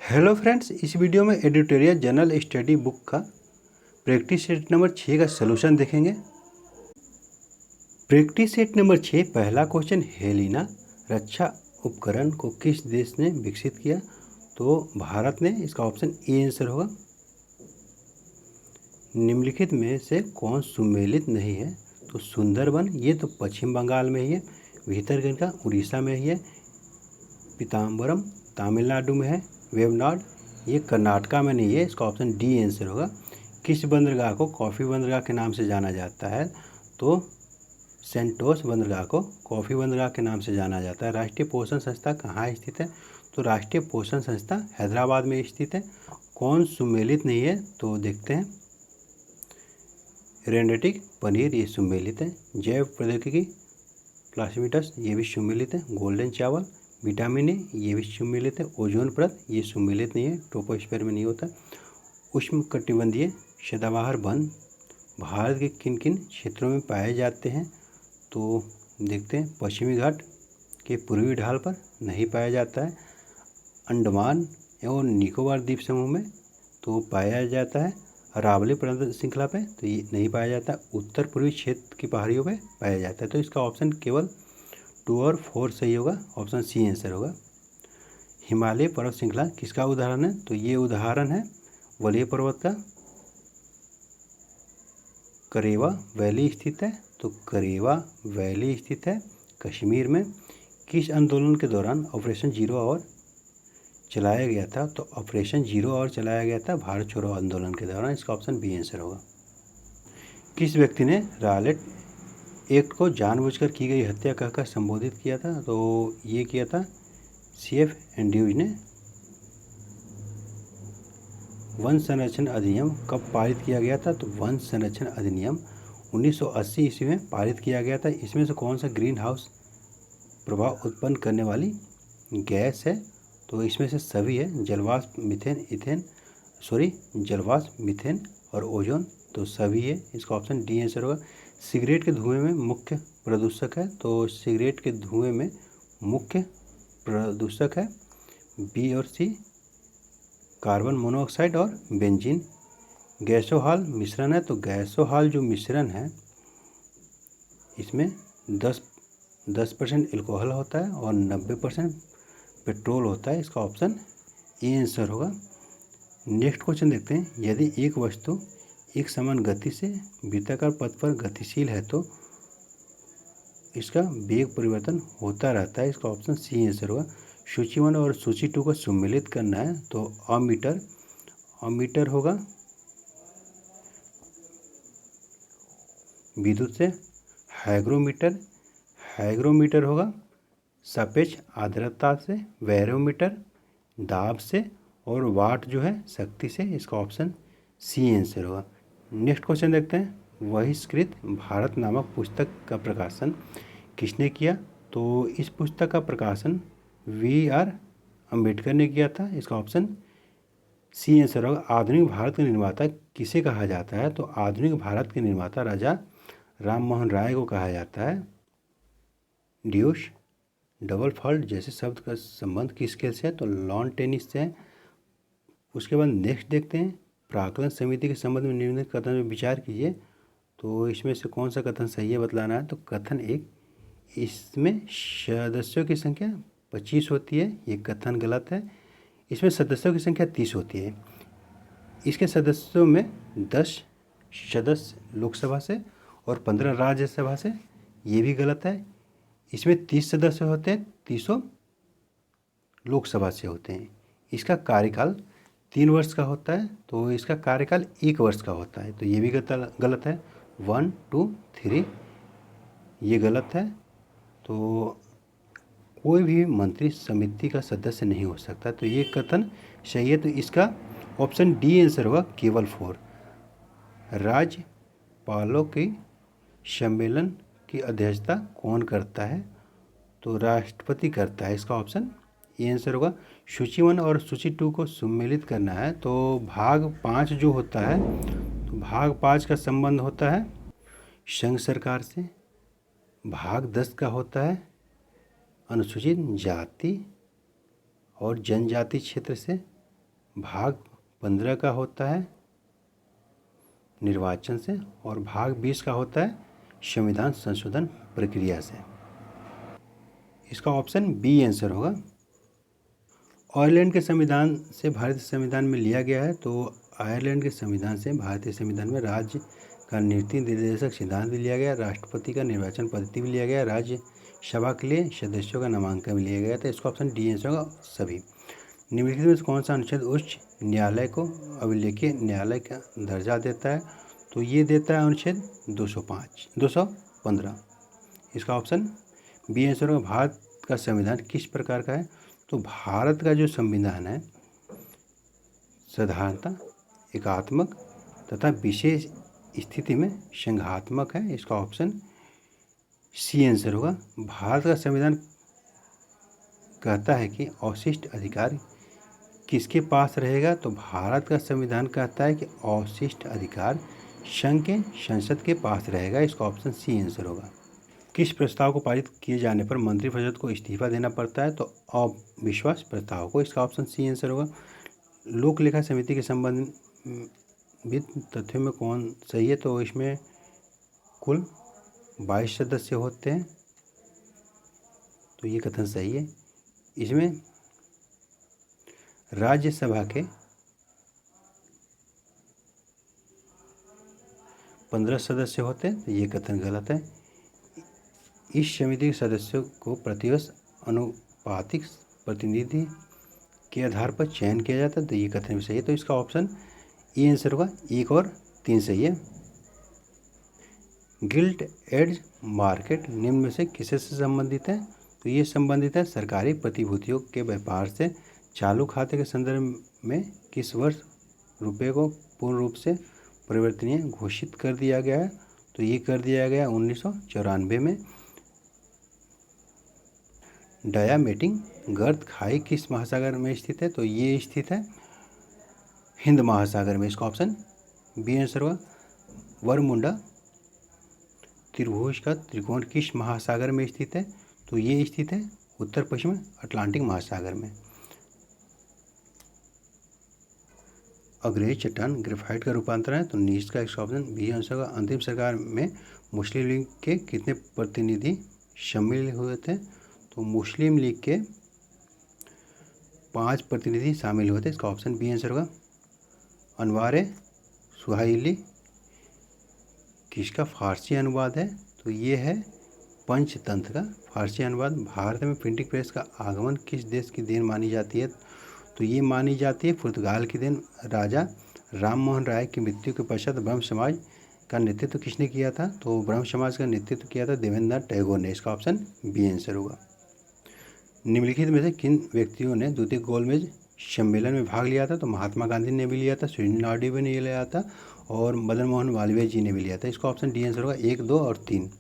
Hello friends, इस video में editorial general study book का प्रैक्टिस सेट नंबर 6 का सलूशन देखेंगे। प्रैक्टिस सेट नंबर 6 पहला क्वेश्चन, हेलिना रक्षा उपकरण को किस देश ने विकसित किया? तो भारत ने। इसका ऑप्शन ए आंसर होगा। निम्नलिखित में से कौन सुमेलित नहीं है? तो सुंदरबन, ये तो पश्चिम बंगाल में ही है। भीतरकनिका उड़ीसा में ही है। पीताम्बरम तमिलनाडु में है। वेवनाड ये कर्नाटका में नहीं है। इसका ऑप्शन डी आंसर होगा। किस बंदरगाह को कॉफ़ी बंदरगाह के नाम से जाना जाता है? तो सेंटोस बंदरगाह को कॉफ़ी बंदरगाह के नाम से जाना जाता है। राष्ट्रीय पोषण संस्था कहाँ स्थित है? तो राष्ट्रीय पोषण संस्था हैदराबाद में स्थित है। कौन सुमेलित नहीं है? तो देखते हैं। रेंडेटिक पनीर ये सुमेलित है। जैव प्रौद्योगिकी प्लास्मिडस ये भी सुमेलित है। गोल्डन चावल विटामिन ए ये भी सुमेलित है। ओजोन परत ये सुमेलित नहीं है, ट्रोपोस्फीयर में नहीं होता। उष्णकटिबंधीय सदाबहार वन भारत के किन किन क्षेत्रों में पाए जाते हैं? तो देखते हैं। पश्चिमी घाट के पूर्वी ढाल पर नहीं पाया जाता है। अंडमान एवं निकोबार द्वीप समूह में तो पाया जाता है। अरावली पर्वत श्रृंखला पे तो ये नहीं पाया जाता। उत्तर पूर्वी क्षेत्र की पहाड़ियों पे पाया जाता है। तो इसका ऑप्शन केवल 2 और 4 सही होगा। ऑप्शन सी आंसर होगा। हिमालय पर्वत श्रृंखला किसका उदाहरण है? तो ये उदाहरण है वलय पर्वत का। करेवा वैली स्थित है। तो करेवा वैली स्थित है कश्मीर में। किस आंदोलन के दौरान ऑपरेशन जीरो आवर चलाया गया था? तो ऑपरेशन जीरो आवर चलाया गया था भारत छोड़ो आंदोलन के दौरान। इसका ऑप्शन बी आंसर होगा। किस व्यक्ति ने रॉलेट एक्ट को जानबूझकर की गई हत्या कहकर संबोधित किया था? तो ये किया था CF एंड्रयूज ने। वन संरक्षण अधिनियम कब पारित किया गया था? तो वन संरक्षण अधिनियम 1980 ईस्वी में पारित किया गया था। इसमें से कौन सा ग्रीन हाउस प्रभाव उत्पन्न करने वाली गैस है? तो इसमें से सभी है। जलवाष्प मीथेन और ओजोन तो सभी है। इसका ऑप्शन डी आंसर होगा। सिगरेट के धुएं में मुख्य प्रदूषक है? तो सिगरेट के धुएं में मुख्य प्रदूषक है बी और सी, कार्बन मोनोऑक्साइड और बेंजीन। गैसोहाल मिश्रण है। तो गैसोहाल जो मिश्रण है इसमें 10% एल्कोहल होता है और 90% पेट्रोल होता है। इसका ऑप्शन ए आंसर होगा। नेक्स्ट क्वेश्चन देखते हैं। यदि एक वस्तु एक समान गति से वृत्ताकार पथ पर गतिशील है तो इसका वेग परिवर्तन होता रहता है। इसका ऑप्शन सी आंसर होगा। सूची 1 और सूची 2 को सम्मिलित करना है तो अमीटर होगा विद्युत से। हैग्रोमीटर होगा सापेक्ष आर्द्रता से। बैरोमीटर दाब से। और वाट जो है शक्ति से। इसका ऑप्शन सी आंसर होगा। नेक्स्ट क्वेश्चन देखते हैं। बहिष्कृत भारत नामक पुस्तक का प्रकाशन किसने किया? तो इस पुस्तक का प्रकाशन VR अम्बेडकर ने किया था। इसका ऑप्शन सी आंसर होगा। आधुनिक भारत के निर्माता किसे कहा जाता है? तो आधुनिक भारत के निर्माता राजा राम मोहन राय को कहा जाता है। ड्यूस डबल फॉल्ट जैसे शब्द का संबंध किस खेल से है? तो लॉन टेनिस से है। उसके बाद नेक्स्ट देखते हैं। प्राक्कलन समिति के संबंध में निम्नलिखित कथन में विचार कीजिए। तो इसमें से कौन सा कथन सही है बतलाना है। तो कथन 1, इसमें सदस्यों की संख्या 25 होती है, ये कथन गलत है। इसमें सदस्यों की संख्या 30 होती है। इसके सदस्यों में 10 सदस्य लोकसभा से और 15 राज्यसभा से, ये भी गलत है। इसमें 30 सदस्य होते हैं, 30 लोकसभा से होते हैं। इसका कार्यकाल 3 वर्ष का होता है तो इसका कार्यकाल 1 वर्ष का होता है। तो ये भी गलत है। 1 2 3 ये गलत है। तो कोई भी मंत्री समिति का सदस्य नहीं हो सकता। तो ये कथन सही है। तो इसका ऑप्शन डी आंसर होगा केवल 4। राज्यपालों की सम्मेलन की अध्यक्षता कौन करता है? तो राष्ट्रपति करता है। इसका ऑप्शन ए आंसर होगा। सूची 1 और सूची 2 को सम्मिलित करना है तो भाग 5 जो होता है, तो भाग 5 का संबंध होता है संघ सरकार से। भाग 10 का होता है अनुसूचित जाति और जनजाति क्षेत्र से। भाग 15 का होता है निर्वाचन से और भाग 20 का होता है संविधान संशोधन प्रक्रिया से। इसका ऑप्शन बी आंसर होगा। आयरलैंड के संविधान से भारतीय संविधान में लिया गया है, तो आयरलैंड के संविधान से भारतीय संविधान में राज्य का नीति निर्देशक सिद्धांत भी लिया गया, राष्ट्रपति का निर्वाचन पद्धति भी लिया गया, राज्यसभा के लिए सदस्यों का नामांकन भी लिया गया। तो इसका ऑप्शन डी आंसर होगा सभी। निम्नलिखित में कौन सा अनुच्छेद उच्च न्यायालय को अभिलेखीय न्यायालय का दर्जा देता है? तो ये देता है अनुच्छेद 215। इसका ऑप्शन बी आंसर होगा। भारत का संविधान किस प्रकार का है? तो भारत का जो संविधान है साधारणतः एकात्मक तथा विशेष स्थिति में संघात्मक है। इसका ऑप्शन सी आंसर होगा। भारत का संविधान कहता है कि अवशिष्ट अधिकार किसके पास रहेगा? तो भारत का संविधान कहता है कि अवशिष्ट अधिकार संघ के संसद के पास रहेगा। इसका ऑप्शन सी आंसर होगा। किस प्रस्ताव को पारित किए जाने पर मंत्रिपरिषद को इस्तीफा देना पड़ता है? तो अविश्वास प्रस्ताव को। इसका ऑप्शन सी आंसर होगा। लोक लेखा समिति के संबंधित तथ्यों में कौन सही है? तो इसमें कुल 22 सदस्य होते हैं, तो ये कथन सही है। इसमें राज्यसभा के 15 सदस्य होते हैं, तो ये कथन गलत है। इस समिति के सदस्यों को प्रतिवर्ष अनुपातिक प्रतिनिधि के आधार पर चयन किया जाता है, तो ये कथन भी सही है। तो इसका ऑप्शन ए आंसर होगा। 1 और 3 सही है। गिल्ट एज मार्केट निम्न में से किससे संबंधित है? तो ये संबंधित है सरकारी प्रतिभूतियों के व्यापार से। चालू खाते के संदर्भ में किस वर्ष रुपये को पूर्ण रूप से परिवर्तनीय घोषित कर दिया गया है? तो ये कर दिया गया 1994 में। डायामेटिंग गर्त खाई किस महासागर में स्थित है? तो ये स्थित है हिंद महासागर में। इसका ऑप्शन बी आंसर होगा। बरमुंडा त्रिभुज का त्रिकोण किस महासागर में स्थित है? तो ये स्थित है उत्तर पश्चिम अटलांटिक महासागर में। अग्रेज चट्टान ग्रेफाइट का रूपांतरण है, तो नीच का इसका ऑप्शन बी आंसर होगा। अंतिम सरकार में मुस्लिम लीग के कितने प्रतिनिधि शामिल हुए थे? तो मुस्लिम लीग के 5 प्रतिनिधि शामिल हुए थे। इसका ऑप्शन बी आंसर होगा। अनवार सुहाइली किसका फारसी अनुवाद है? तो ये है पंचतंत्र का फारसी अनुवाद। भारत में प्रिंटिंग प्रेस का आगमन किस देश की देन मानी जाती है? तो ये मानी जाती है पुर्तगाल की देन। राजा राम मोहन राय की मृत्यु के पश्चात ब्रह्म समाज का नेतृत्व किसने किया था? तो ब्रह्म समाज का नेतृत्व किया था देवेंद्रनाथ टैगोर ने। इसका ऑप्शन बी आंसर होगा। निम्नलिखित में से किन व्यक्तियों ने द्वितीय गोलमेज सम्मेलन में भाग लिया था? तो महात्मा गांधी ने भी लिया था, सुनील नायडू ने लिया था और मदन मोहन मालवीय जी ने भी लिया था। इसका ऑप्शन डी आंसर होगा। 1, 2 और 3।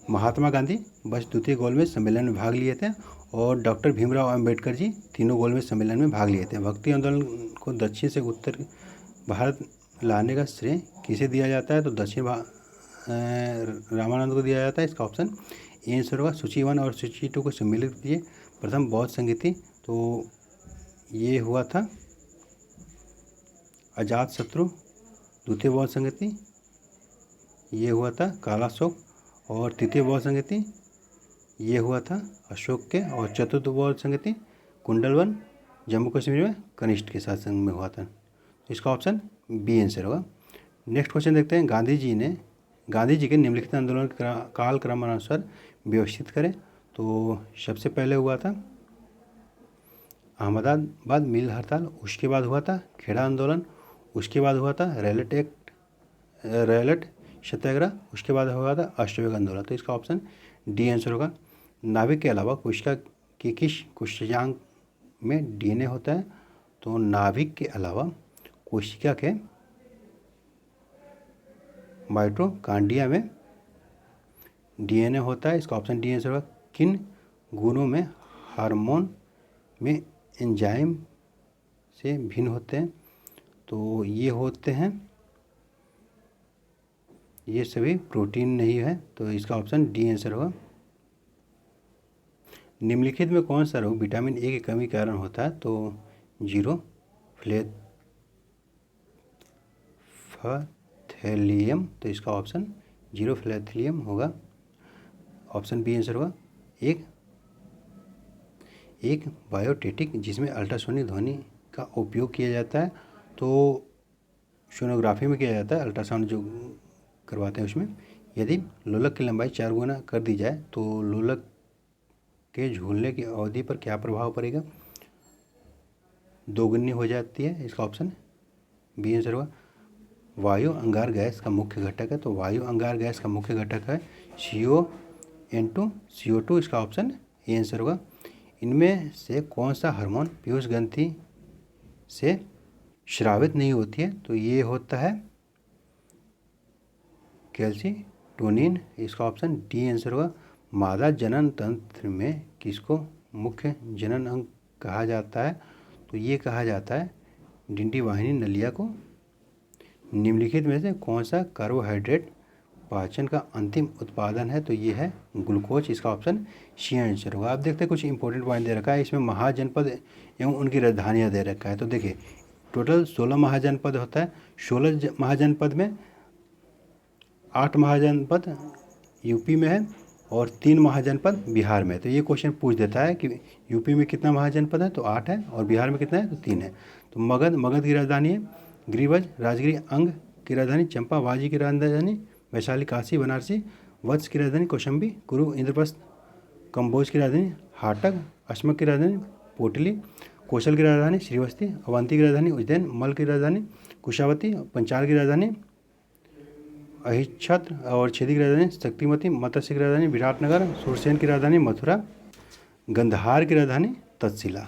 महात्मा गांधी बस द्वितीय गोलमेज सम्मेलन में भाग लिए थे और डॉक्टर भीमराव अंबेडकर जी तीनों गोलमेज सम्मेलन में भाग लिए थे। भक्ति आंदोलन को दक्षिण से उत्तर भारत लाने का श्रेय किसे दिया जाता है? तो दक्षिण रामानंद को दिया जाता है। इसका ऑप्शन ए आंसर होगा। सूची 1 और सूची 2 को सम्मिलित कीजिए। प्रथम बौद्ध संगीति, तो ये हुआ था अजात शत्रु। द्वितीय बौद्ध संगीति ये हुआ था कालाशोक और तृतीय बौद्ध संगीति ये हुआ था अशोक के और चतुर्थ बौद्ध संगीति कुंडलवन जम्मू कश्मीर में कनिष्ठ के शासन में हुआ था। तो इसका ऑप्शन बी आंसर होगा। नेक्स्ट क्वेश्चन देखते हैं। गांधी जी के निम्नलिखित आंदोलन काल क्रमानुसार व्यवस्थित करें। तो सबसे पहले हुआ था अहमदाबाद मिल हड़ताल, उसके बाद हुआ था खेड़ा आंदोलन, उसके बाद हुआ था रैलट सत्याग्रह, उसके बाद हुआ था अष्टविक आंदोलन। तो इसका ऑप्शन डी आंसर होगा। नाभिक के अलावा कोशिका की किस कोशिकांग में डीएनए होता है? तो नाभिक के अलावा कोशिका के माइटोकॉन्ड्रिया में डीएनए होता है। इसका ऑप्शन डी आंसर होगा। किन गुणों में हार्मोन में एंजाइम से भिन्न होते हैं? तो ये होते हैं, ये सभी प्रोटीन नहीं है, तो इसका ऑप्शन डी आंसर होगा। निम्नलिखित में कौन सा रोग विटामिन ए की कमी के कारण होता है? तो जीरोफ्लैथेलियम, तो इसका ऑप्शन जीरोफ्लैथेलियम होगा। ऑप्शन बी आंसर होगा। एक बायोटेटिक जिसमें अल्ट्रासोनिक ध्वनि का उपयोग किया जाता है, तो सोनोग्राफी में किया जाता है, अल्ट्रासाउंड जो करवाते हैं उसमें। यदि लोलक की लंबाई 4 गुना कर दी जाए तो लोलक के झूलने की अवधि पर क्या प्रभाव पड़ेगा? 2 गुनी हो जाती है, इसका ऑप्शन बी आंसर होगा। वायु अंगार गैस का मुख्य घटक है, तो वायु अंगार गैस का मुख्य घटक है CO2, इसका ऑप्शन ए आंसर होगा। इनमें से कौन सा हार्मोन पीयूष ग्रंथि से स्रावित नहीं होती है? तो ये होता है कैल्सीटोनिन, इसका ऑप्शन डी आंसर होगा। मादा जनन तंत्र में किसको मुख्य जनन अंग कहा जाता है? तो ये कहा जाता है डिंडी वाहिनी नलिया को। निम्नलिखित में से कौन सा कार्बोहाइड्रेट पाचन का अंतिम उत्पादन है? तो ये है ग्लूकोज, इसका ऑप्शन सी आंसर होगा। आप देखते हैं कुछ इंपॉर्टेंट पॉइंट दे रखा है इसमें, महाजनपद एवं उनकी राजधानियाँ दे रखा है। तो देखिए टोटल 16 महाजनपद होता है। 16 महाजनपद में 8 महाजनपद यूपी में है और 3 महाजनपद बिहार में। तो ये क्वेश्चन पूछ देता है कि यूपी में कितना महाजनपद है? तो 8 है, और बिहार में कितना है? तो 3 है। तो मगध की राजधानी है गिरिवज, राजगिरी अंग की राजधानी चंपा, वाजी की राजधानी वैशाली, काशी बनारसी, वत्स की राजधानी कौशंबी, कुरु इंद्रप्रस्थ, कंबोज की राजधानी हाटक, अश्मक की राजधानी पोटली, कौशल की राजधानी श्रीवस्ती, अवंती की राजधानी उज्जैन, मल की राजधानी कुशावती, पंचाल की राजधानी अहिच्छत्र और छेदी की राजधानी शक्तिमती, मत्स्य की राजधानी विराटनगर, सूरसेन की राजधानी मथुरा, गंधार की राजधानी तक्षशिला।